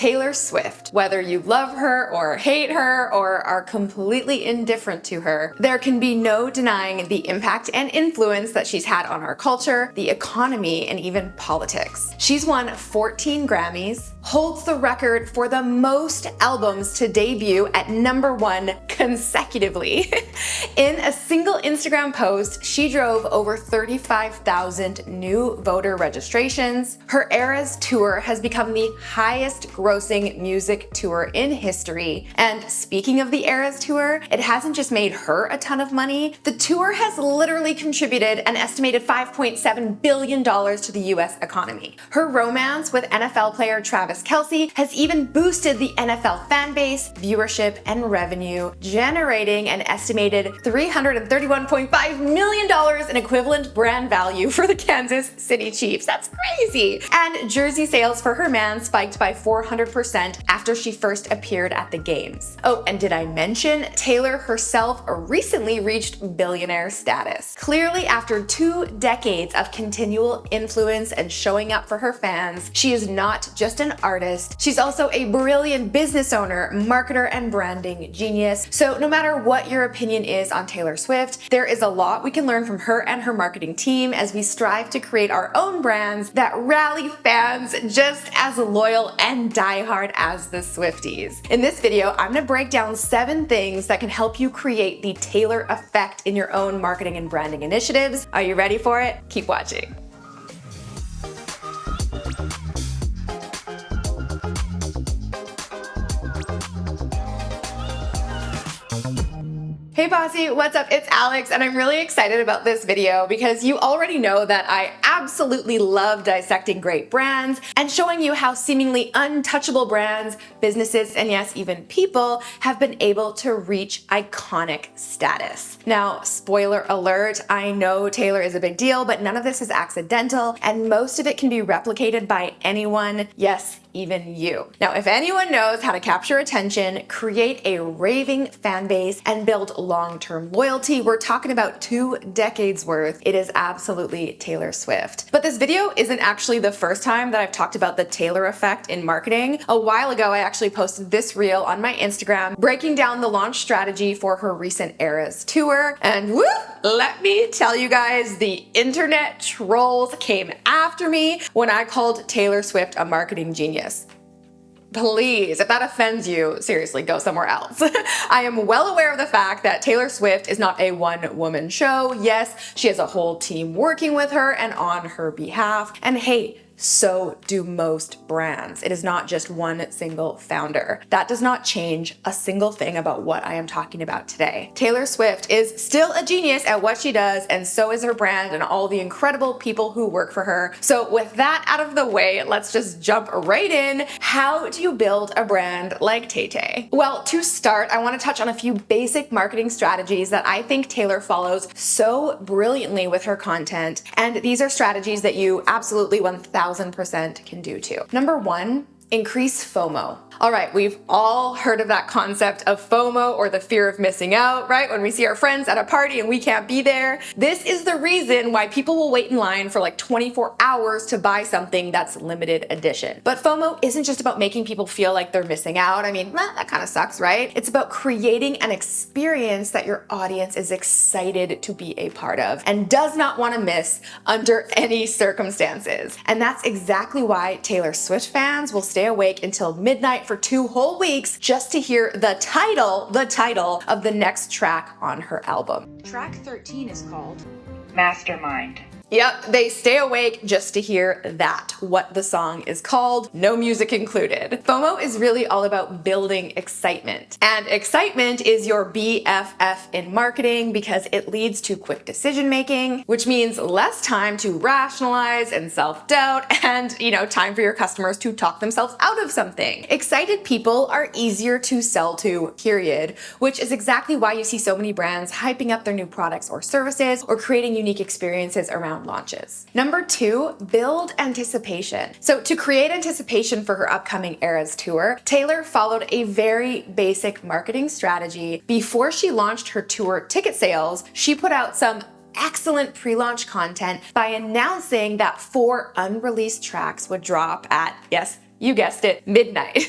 Taylor Swift. Whether you love her or hate her or are completely indifferent to her, there can be no denying the impact and influence that she's had on our culture, the economy, and even politics. She's won 14 Grammys, holds the record for the most albums to debut at #1 consecutively. In a single Instagram post, she drove over 35,000 new voter registrations. Her Eras tour has become the highest grossing music tour in history. And speaking of the Eras tour, it hasn't just made her a ton of money. The tour has literally contributed an estimated $5.7 billion to the US economy. Her romance with NFL player Travis Kelce has even boosted the NFL fan base, viewership, and revenue, generating an estimated $331.5 million in equivalent brand value for the Kansas City Chiefs. That's crazy! And jersey sales for her man spiked by 400% after she first appeared at the games. Oh, and did I mention Taylor herself recently reached billionaire status? Clearly, after 2 decades of continual influence and showing up for her fans, she is not just an artist, she's also a brilliant business owner, marketer, and branding genius. So no matter what your opinion is on Taylor Swift, there is a lot we can learn from her and her marketing team as we strive to create our own brands that rally fans just as loyal and diehard as the Swifties. In this video, I'm gonna break down 7 things that can help you create the Taylor effect in your own marketing and branding initiatives. Are you ready for it? Keep watching. Hey Bossy, what's up? It's Alex, and I'm really excited about this video because you already know that I absolutely love dissecting great brands and showing you how seemingly untouchable brands, businesses, and yes, even people have been able to reach iconic status. Now, spoiler alert, I know Taylor is a big deal, but none of this is accidental, and most of it can be replicated by anyone, yes, even you. Now, if anyone knows how to capture attention, create a raving fan base, and build long-term loyalty, we're talking about 2 decades worth, it is absolutely Taylor Swift. But this video isn't actually the first time that I've talked about the Taylor effect in marketing. A while ago, I actually posted this reel on my Instagram, breaking down the launch strategy for her recent Eras tour, and woo, let me tell you guys, the internet trolls came after me when I called Taylor Swift a marketing genius. Please, if that offends you, seriously, go somewhere else. I am well aware of the fact that Taylor Swift is not a one-woman show. Yes, she has a whole team working with her and on her behalf. And hey, so do most brands. It is not just one single founder. That does not change a single thing about what I am talking about today. Taylor Swift is still a genius at what she does, and so is her brand and all the incredible people who work for her. So with that out of the way, let's just jump right in. How do you build a brand like Tay-Tay? Well, to start, I want to touch on a few basic marketing strategies that I think Taylor follows so brilliantly with her content. And these are strategies that you absolutely 1000% can do too. Number 1, increase FOMO. All right, we've all heard of that concept of FOMO, or the fear of missing out, right? When we see our friends at a party and we can't be there. This is the reason why people will wait in line for like 24 hours to buy something that's limited edition. But FOMO isn't just about making people feel like they're missing out. I mean, that kind of sucks, right? It's about creating an experience that your audience is excited to be a part of and does not want to miss under any circumstances. And that's exactly why Taylor Swift fans will stay awake until midnight for 2 whole weeks just to hear the title of the next track on her album. Track 13 is called Mastermind. Yep, they stay awake just to hear that, what the song is called, no music included. FOMO is really all about building excitement. And excitement is your BFF in marketing because it leads to quick decision making, which means less time to rationalize and self-doubt and, time for your customers to talk themselves out of something. Excited people are easier to sell to, period, which is exactly why you see so many brands hyping up their new products or services or creating unique experiences around launches. Number 2, build anticipation. So to create anticipation for her upcoming Eras tour, Taylor followed a very basic marketing strategy. Before she launched her tour ticket sales, she put out some excellent pre-launch content by announcing that 4 unreleased tracks would drop at, yes, You guessed it, midnight.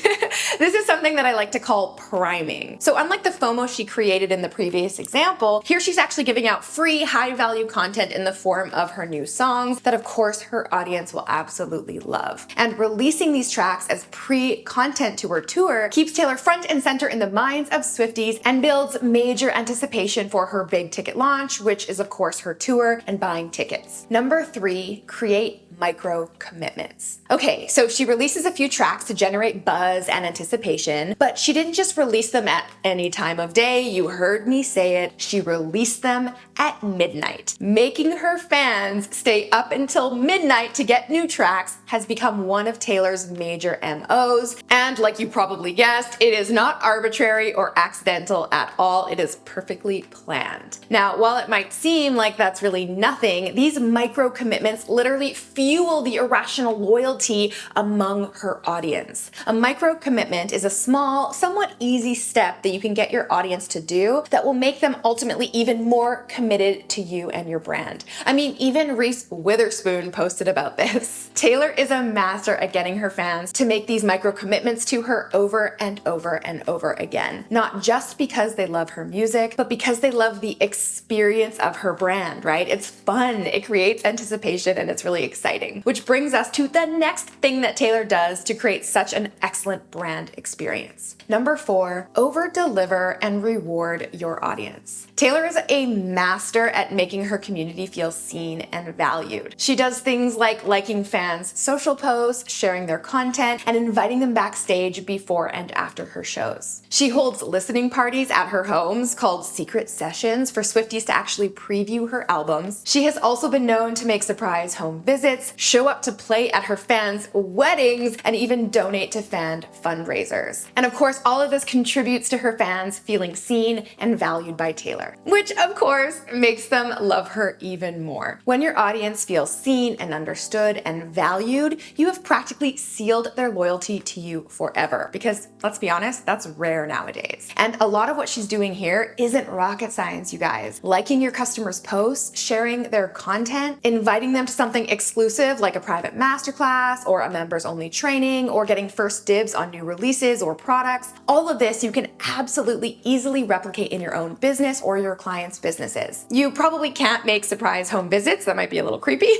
This is something that I like to call priming. So unlike the FOMO she created in the previous example, here she's actually giving out free high-value content in the form of her new songs that of course her audience will absolutely love. And releasing these tracks as pre-content to her tour keeps Taylor front and center in the minds of Swifties and builds major anticipation for her big ticket launch, which is of course her tour and buying tickets. Number 3, create micro commitments. Okay, so she releases a few tracks to generate buzz and anticipation, but she didn't just release them at any time of day. You heard me say it. She released them at midnight. Making her fans stay up until midnight to get new tracks has become one of Taylor's major MOs. And like you probably guessed, it is not arbitrary or accidental at all. It is perfectly planned. Now, while it might seem like that's really nothing, these micro commitments literally fuel the irrational loyalty among her audience. A micro commitment is a small, somewhat easy step that you can get your audience to do that will make them ultimately even more committed to you and your brand. I mean, even Reese Witherspoon posted about this. Taylor is a master at getting her fans to make these micro commitments to her over and over and over again. Not just because they love her music, but because they love the experience of her brand, right? It's fun, it creates anticipation, and it's really exciting. Which brings us to the next thing that Taylor does to create such an excellent brand experience. Number 4, over-deliver and reward your audience. Taylor is a master at making her community feel seen and valued. She does things like liking fans' social posts, sharing their content, and inviting them backstage before and after her shows. She holds listening parties at her homes called secret sessions for Swifties to actually preview her albums. She has also been known to make surprise home visits, show up to play at her fans' weddings, and even donate to fan fundraisers. And of course, all of this contributes to her fans feeling seen and valued by Taylor, which of course makes them love her even more. When your audience feels seen and understood and valued, you have practically sealed their loyalty to you forever, because let's be honest, that's rare nowadays. And a lot of what she's doing here isn't rocket science, you guys. Liking your customers' posts, sharing their content, inviting them to something exclusive like a private masterclass or a members only training, or getting first dibs on new releases or products. All of this you can absolutely easily replicate in your own business or your clients' businesses. You probably can't make surprise home visits, that might be a little creepy,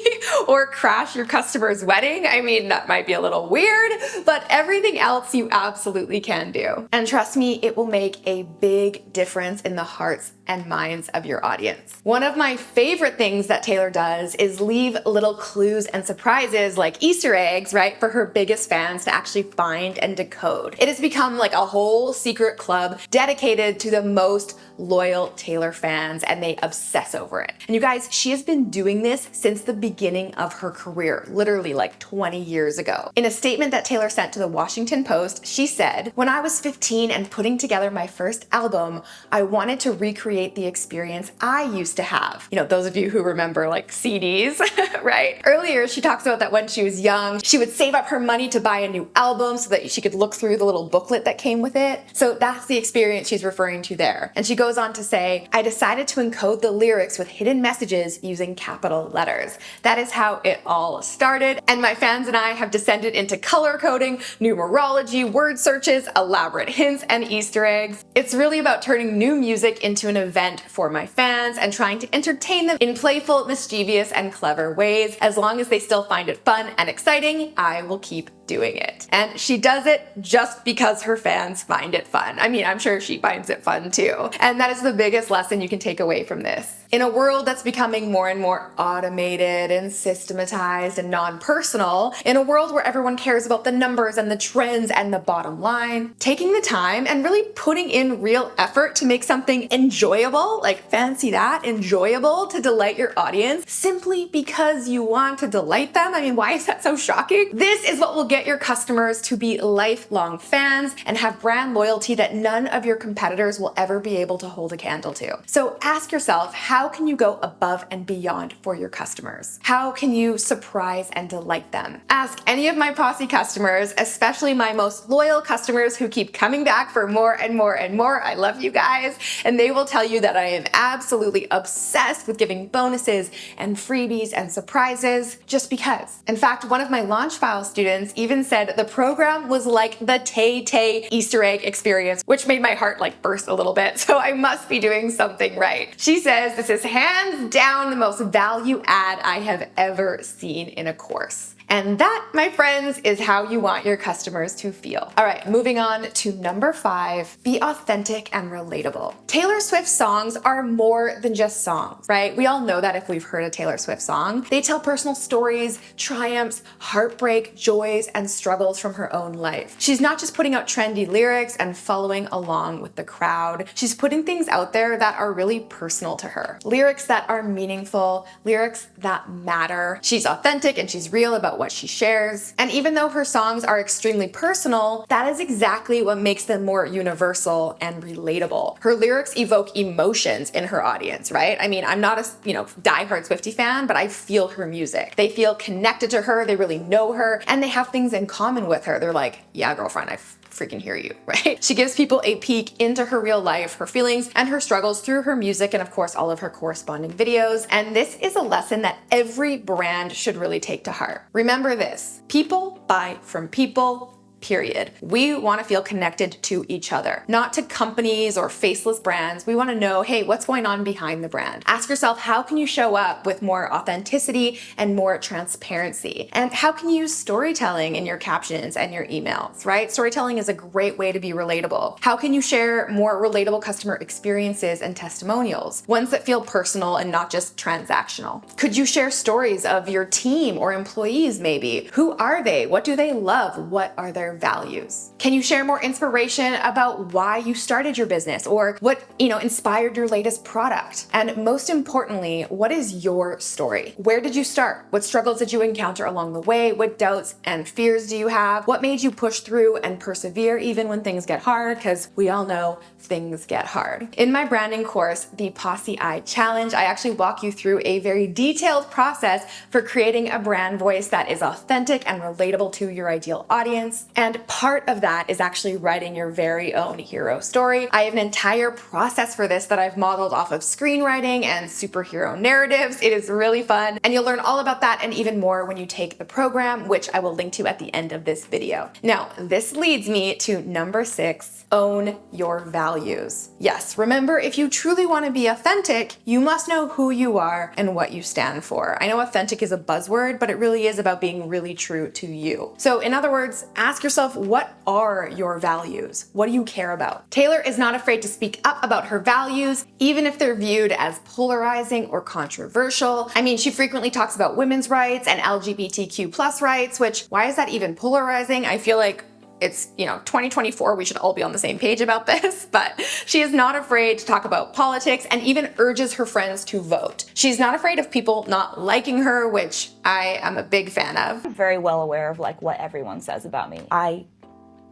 or crash your customer's wedding. I mean, that might be a little weird, but everything else you absolutely can do. And trust me, it will make a big difference in the hearts and minds of your audience. One of my favorite things that Taylor does is leave little clues and surprises like Easter eggs, right, for her biggest fans to actually find and decode. It has become like a whole secret club dedicated to the most loyal Taylor fans, and they obsess over it. And you guys, she has been doing this since the beginning of her career, literally like 20 years ago. In a statement that Taylor sent to the Washington Post, she said, "When I was 15 and putting together my first album, I wanted to recreate the experience I used to have." You know, those of you who remember like CDs, right? Earlier, she talks about that when she was young, she would save up her money to buy a new album so that she could look through the little booklet that came with it. So that's the experience she's referring to there. And she goes on to say, "I decided to encode the lyrics with hidden messages using capital letters. That is how it all started. And my fans and I have descended into color coding, numerology, word searches, elaborate hints, and Easter eggs. It's really about turning new music into an event for my fans and trying to entertain them in playful, mischievous, and clever ways. As long as they still find it fun and exciting, I will keep doing it." And she does it just because her fans find it fun. I mean, I'm sure she finds it fun too. And that is the biggest lesson you can take away from this. In a world that's becoming more and more automated and systematized and non-personal, in a world where everyone cares about the numbers and the trends and the bottom line, taking the time and really putting in real effort to make something enjoyable, like fancy that, enjoyable to delight your audience simply because you want to delight them. I mean, why is that so shocking? This is what will get your customers to be lifelong fans and have brand loyalty that none of your competitors will ever be able to hold a candle to. So ask yourself, how can you go above and beyond for your customers? How can you surprise and delight them? Ask any of my Posse customers, especially my most loyal customers who keep coming back for more and more and more. I love you guys. And they will tell you that I am absolutely obsessed with giving bonuses and freebies and surprises just because. In fact, one of my launch file students even said the program was like the Tay Easter egg experience, which made my heart like burst a little bit. So I must be doing something right. She says this is hands down the most value add I have ever seen in a course. And that, my friends, is how you want your customers to feel. All right, moving on to number 5, be authentic and relatable. Taylor Swift songs are more than just songs, right? We all know that if we've heard a Taylor Swift song. They tell personal stories, triumphs, heartbreak, joys, and struggles from her own life. She's not just putting out trendy lyrics and following along with the crowd. She's putting things out there that are really personal to her. Lyrics that are meaningful, lyrics that matter. She's authentic and she's real about what she shares. And even though her songs are extremely personal, that is exactly what makes them more universal and relatable. Her lyrics evoke emotions in her audience, right? I mean, I'm not a, diehard Swiftie fan, but I feel her music. They feel connected to her, they really know her, and they have things in common with her. They're like, yeah, girlfriend, I freaking hear you, right? She gives people a peek into her real life, her feelings, and her struggles through her music and of course all of her corresponding videos. And this is a lesson that every brand should really take to heart. Remember this, people buy from people, period. We want to feel connected to each other, not to companies or faceless brands. We want to know, hey, what's going on behind the brand? Ask yourself, how can you show up with more authenticity and more transparency? And how can you use storytelling in your captions and your emails, right? Storytelling is a great way to be relatable. How can you share more relatable customer experiences and testimonials, ones that feel personal and not just transactional? Could you share stories of your team or employees maybe? Who are they? What do they love? What are their values? Can you share more inspiration about why you started your business or what, inspired your latest product? And most importantly, what is your story? Where did you start? What struggles did you encounter along the way? What doubts and fears do you have? What made you push through and persevere even when things get hard? Because we all know things get hard. In my branding course, the Posse Eye Challenge, I actually walk you through a very detailed process for creating a brand voice that is authentic and relatable to your ideal audience. And part of that is actually writing your very own hero story. I have an entire process for this that I've modeled off of screenwriting and superhero narratives. It is really fun, and you'll learn all about that and even more when you take the program, which I will link to at the end of this video. Now, this leads me to number 6, own your values. Yes, remember, if you truly want to be authentic, you must know who you are and what you stand for. I know authentic is a buzzword, but it really is about being really true to you. So in other words, ask yourself, what are your values? What do you care about? Taylor is not afraid to speak up about her values, even if they're viewed as polarizing or controversial. I mean, she frequently talks about women's rights and LGBTQ+ rights, which, why is that even polarizing? I feel like it's, 2024, we should all be on the same page about this, but she is not afraid to talk about politics and even urges her friends to vote. She's not afraid of people not liking her, which I am a big fan of. I'm very well aware of what everyone says about me. I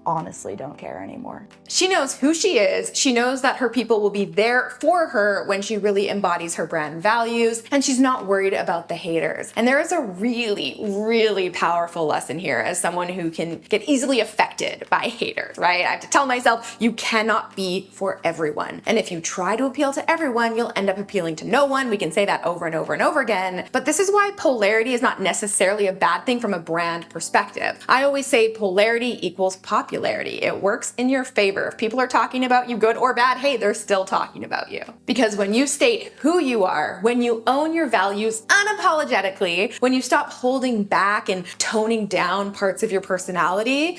honestly don't care anymore. She knows who she is. She knows that her people will be there for her when she really embodies her brand values, and she's not worried about the haters. And there is a really, really powerful lesson here as someone who can get easily affected by haters, right? I have to tell myself, you cannot be for everyone. And if you try to appeal to everyone, you'll end up appealing to no one. We can say that over and over and over again. But this is why polarity is not necessarily a bad thing from a brand perspective. I always say polarity equals popularity. It works in your favor. If people are talking about you good or bad, hey, they're still talking about you. Because when you state who you are, when you own your values unapologetically, when you stop holding back and toning down parts of your personality,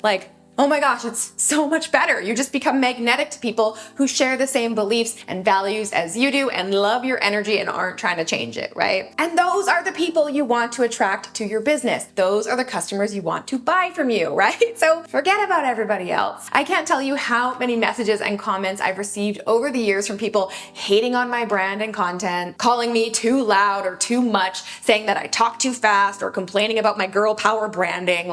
oh my gosh, it's so much better. You just become magnetic to people who share the same beliefs and values as you do and love your energy and aren't trying to change it, right? And those are the people you want to attract to your business. Those are the customers you want to buy from you, right? So forget about everybody else. I can't tell you how many messages and comments I've received over the years from people hating on my brand and content, calling me too loud or too much, saying that I talk too fast, or complaining about my girl power branding,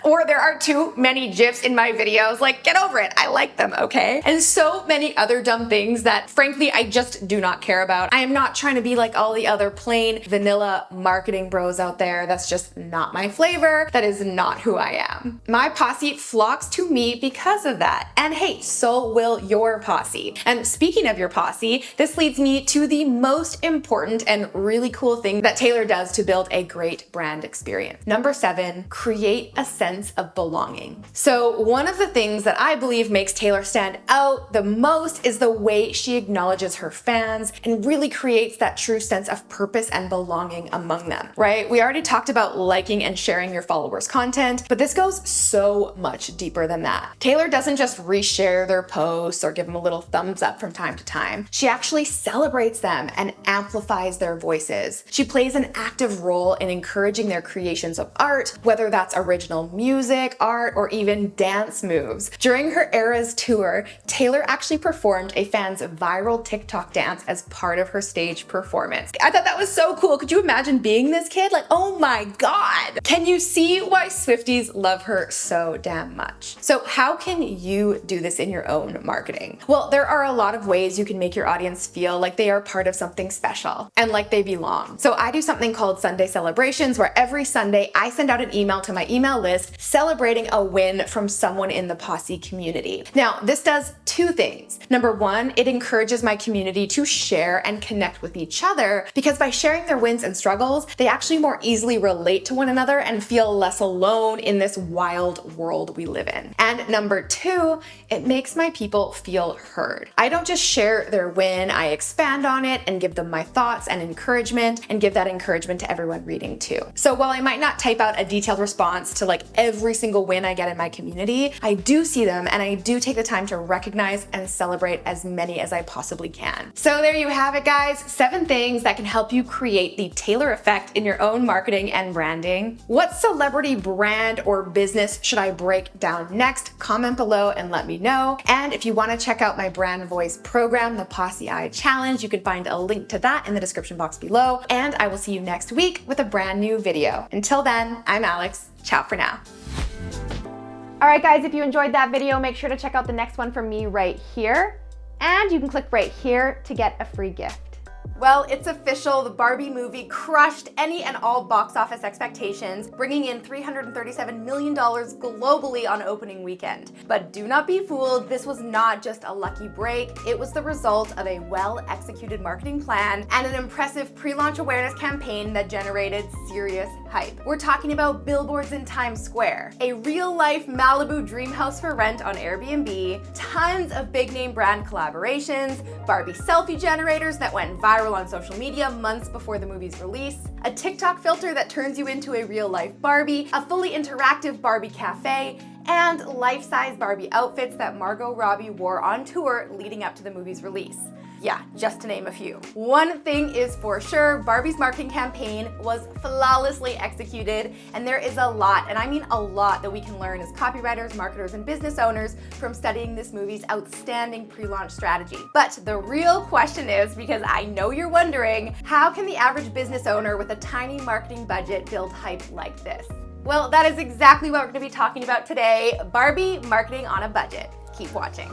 or there are too many GIFs in my videos. Get over it. I like them, okay? And so many other dumb things that, frankly, I just do not care about. I am not trying to be like all the other plain vanilla marketing bros out there. That's just not my flavor. That is not who I am. My posse flocks to me because of that. And hey, so will your posse. And speaking of your posse, this leads me to the most important and really cool thing that Taylor does to build a great brand experience. Number 7, create create a sense of belonging. So one of the things that I believe makes Taylor stand out the most is the way she acknowledges her fans and really creates that true sense of purpose and belonging among them, right? We already talked about liking and sharing your followers' content, but this goes so much deeper than that. Taylor doesn't just reshare their posts or give them a little thumbs up from time to time. She actually celebrates them and amplifies their voices. She plays an active role in encouraging their creations of art, whether that's original music, art, or even dance moves. During her Eras tour, Taylor actually performed a fan's viral TikTok dance as part of her stage performance. I thought that was so cool. Could you imagine being this kid? Like, oh my God. Can you see why Swifties love her so damn much? So how can you do this in your own marketing? Well, there are a lot of ways you can make your audience feel like they are part of something special and like they belong. So I do something called Sunday celebrations, where every Sunday I send out an email to my email list celebrating a win from someone in the Posse community. Now, this does two things. Number one, it encourages my community to share and connect with each other, because by sharing their wins and struggles, they actually more easily relate to one another and feel less alone in this wild world we live in. And number two, it makes my people feel heard. I don't just share their win, I expand on it and give them my thoughts and encouragement, and give that encouragement to everyone reading too. So while I might not type out a detailed response to like every single win I get in my community, I do see them and I do take the time to recognize and celebrate as many as I possibly can. So there you have it, guys. 7 things that can help you create the Taylor effect in your own marketing and branding. What celebrity brand or business should I break down next? Comment below and let me know. And if you want to check out my brand voice program, the Posse Eye Challenge, you can find a link to that in the description box below. And I will see you next week with a brand new video. Until then, I'm Alex. Ciao for now. All right, guys, if you enjoyed that video, make sure to check out the next one from me right here. And you can click right here to get a free gift. Well, it's official. The Barbie movie crushed any and all box office expectations, bringing in $337 million globally on opening weekend. But do not be fooled, this was not just a lucky break. It was the result of a well-executed marketing plan and an impressive pre-launch awareness campaign that generated serious hype. We're talking about billboards in Times Square, a real-life Malibu dream house for rent on Airbnb, tons of big-name brand collaborations, Barbie selfie generators that went viral on social media months before the movie's release, a TikTok filter that turns you into a real-life Barbie, a fully interactive Barbie cafe, and life-size Barbie outfits that Margot Robbie wore on tour leading up to the movie's release. Yeah, just to name a few. One thing is for sure, Barbie's marketing campaign was flawlessly executed, and there is a lot, and I mean a lot, that we can learn as copywriters, marketers, and business owners from studying this movie's outstanding pre-launch strategy. But the real question is, because I know you're wondering, how can the average business owner with a tiny marketing budget build hype like this? Well, that is exactly what we're going to be talking about today, Barbie marketing on a budget. Keep watching.